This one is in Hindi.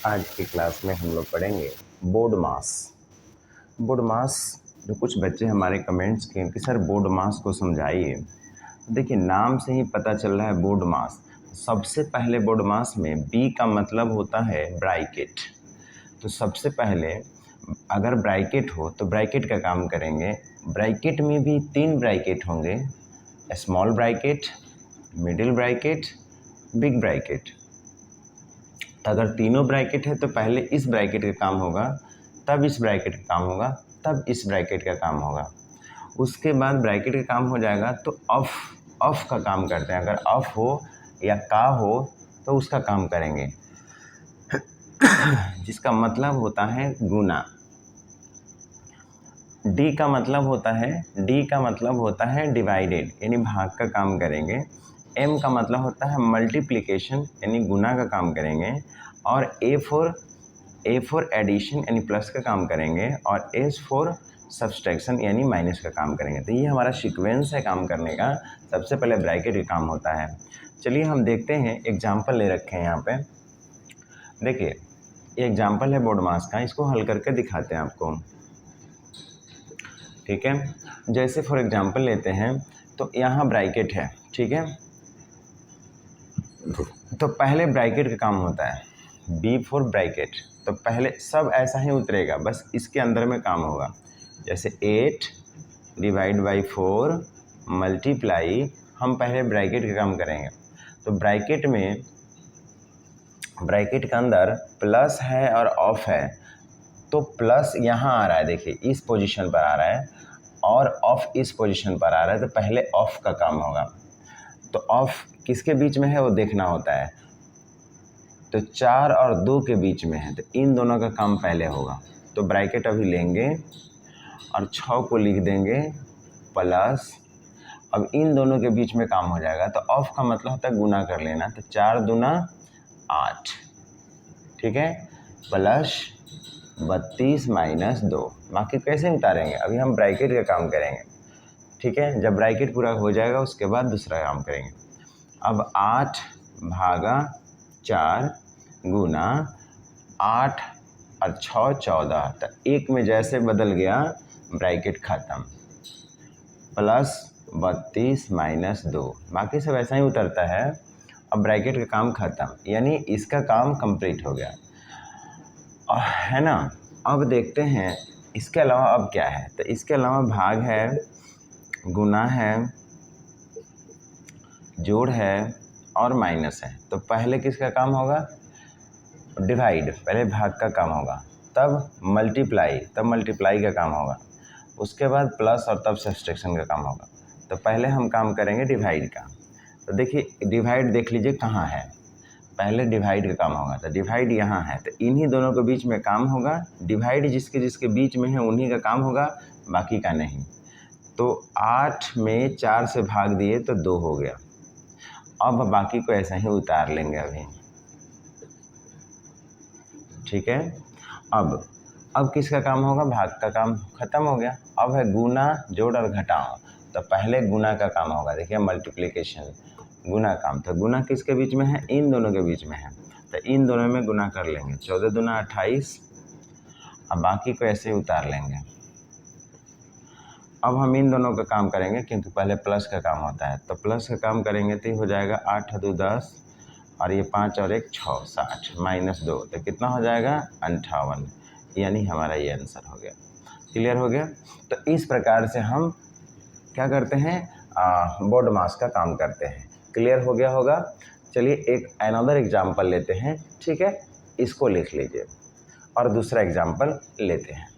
आज की क्लास में हम लोग पढ़ेंगे बोर्ड मास। बोर्ड मास जो कुछ बच्चे हमारे कमेंट्स किए कि सर बोर्ड मास को समझाइए। देखिए नाम से ही पता चल रहा है बोर्ड मास। सबसे पहले बोर्ड मास में बी का मतलब होता है ब्रैकेट। तो सबसे पहले अगर ब्रैकेट हो तो ब्रैकेट का काम करेंगे। ब्रैकेट में भी 3 ब्रैकेट होंगे, small bracket, middle bracket, big bracket. तो अगर तीनों ब्रैकेट है तो पहले इस ब्रैकेट का काम होगा, तब इस ब्रैकेट का काम होगा, तब इस ब्रैकेट का काम होगा। उसके बाद ब्रैकेट का काम हो जाएगा तो ऑफ का काम करते हैं। अगर ऑफ हो या का हो तो उसका काम करेंगे जिसका मतलब होता है गुना। डी का मतलब होता है डिवाइडेड यानी भाग का काम करेंगे। एम का मतलब होता है मल्टीप्लिकेशन यानी गुना का काम करेंगे। और ए फॉर एडिशन यानी प्लस का काम करेंगे। और एस फॉर सब्सट्रैक्शन यानी माइनस का काम करेंगे। तो ये हमारा सीक्वेंस है काम करने का। सबसे पहले ब्रैकेट का काम होता है। चलिए हम देखते हैं, एग्जाम्पल ले रखे हैं यहाँ पे। देखिए ये एग्जाम्पल है बोर्ड मास का, इसको हल करके दिखाते हैं आपको, ठीक है। जैसे फॉर एग्जांपल लेते हैं तो यहाँ ब्रैकेट है, ठीक है। तो पहले ब्रैकेट का काम होता है बी फॉर ब्रैकेट। तो पहले सब ऐसा ही उतरेगा, बस इसके अंदर में काम होगा। जैसे 8 डिवाइड बाई 4 मल्टीप्लाई, हम पहले ब्रैकेट का काम करेंगे। तो ब्रैकेट में ब्रैकेट के अंदर प्लस है और ऑफ है, तो प्लस यहाँ आ रहा है, देखिए इस पोजीशन पर आ रहा है और ऑफ इस पोजीशन पर आ रहा है। तो पहले ऑफ का काम होगा। तो ऑफ किसके बीच में है वो देखना होता है। तो 4 और 2 के बीच में है, तो इन दोनों का काम पहले होगा। तो ब्रैकेट अभी लेंगे और 6 को लिख देंगे प्लस, अब इन दोनों के बीच में काम हो जाएगा। तो ऑफ का मतलब होता है गुना कर लेना। तो 4 दूना 8, ठीक है, प्लस 32 माइनस 2। बाकी कैसे उतारेंगे, अभी हम ब्रैकेट का काम करेंगे, ठीक है। जब ब्रैकेट पूरा हो जाएगा उसके बाद दूसरा काम करेंगे। अब 8 भागा 4 गुना 8 और 6 14। तो एक में जैसे बदल गया ब्रैकेट ख़त्म, प्लस 32 माइनस 2, बाकी सब ऐसा ही उतरता है। अब ब्रैकेट का काम ख़त्म, यानी इसका काम कंप्लीट हो गया, है ना। अब देखते हैं इसके अलावा अब क्या है। तो इसके अलावा भाग है, गुना है, जोड़ है और माइनस है। तो पहले किसका काम होगा, डिवाइड, पहले भाग का काम होगा, तब मल्टीप्लाई, तब मल्टीप्लाई का काम होगा, उसके बाद प्लस और तब सब्सट्रैक्शन का काम होगा। तो पहले हम काम करेंगे डिवाइड का। तो देखिए डिवाइड देख लीजिए कहाँ है, पहले डिवाइड का काम होगा। तो डिवाइड यहाँ है, तो इन्हीं दोनों के बीच में काम होगा। डिवाइड जिसके जिसके बीच में है उन्हीं का काम होगा, बाकी का नहीं। तो 8 में 4 से भाग दिए तो 2 हो गया। अब बाकी को ऐसा ही उतार लेंगे अभी, ठीक है। अब किसका काम होगा, भाग का काम खत्म हो गया। अब है गुना, जोड़ और घटाओ। तो पहले गुना का काम होगा, देखिए मल्टीप्लिकेशन, गुना काम। तो गुना किसके बीच में है, इन दोनों के बीच में है। तो इन दोनों में गुना कर लेंगे, 14 दूना 28। अब बाकी को ऐसे ही उतार लेंगे। अब हम इन दोनों का काम करेंगे क्योंकि पहले प्लस का काम होता है। तो प्लस का काम करेंगे तो हो जाएगा 8 2 10 और ये 5 और 1 6 60 माइनस 2, तो कितना हो जाएगा 58, यानी हमारा ये आंसर हो गया। क्लियर हो गया। तो इस प्रकार से हम क्या करते हैं, बोर्ड मास का काम करते हैं। क्लियर हो गया होगा। चलिए एक अनदर एग्जाम्पल लेते हैं, ठीक है, इसको लिख लीजिए और दूसरा एग्जाम्पल लेते हैं।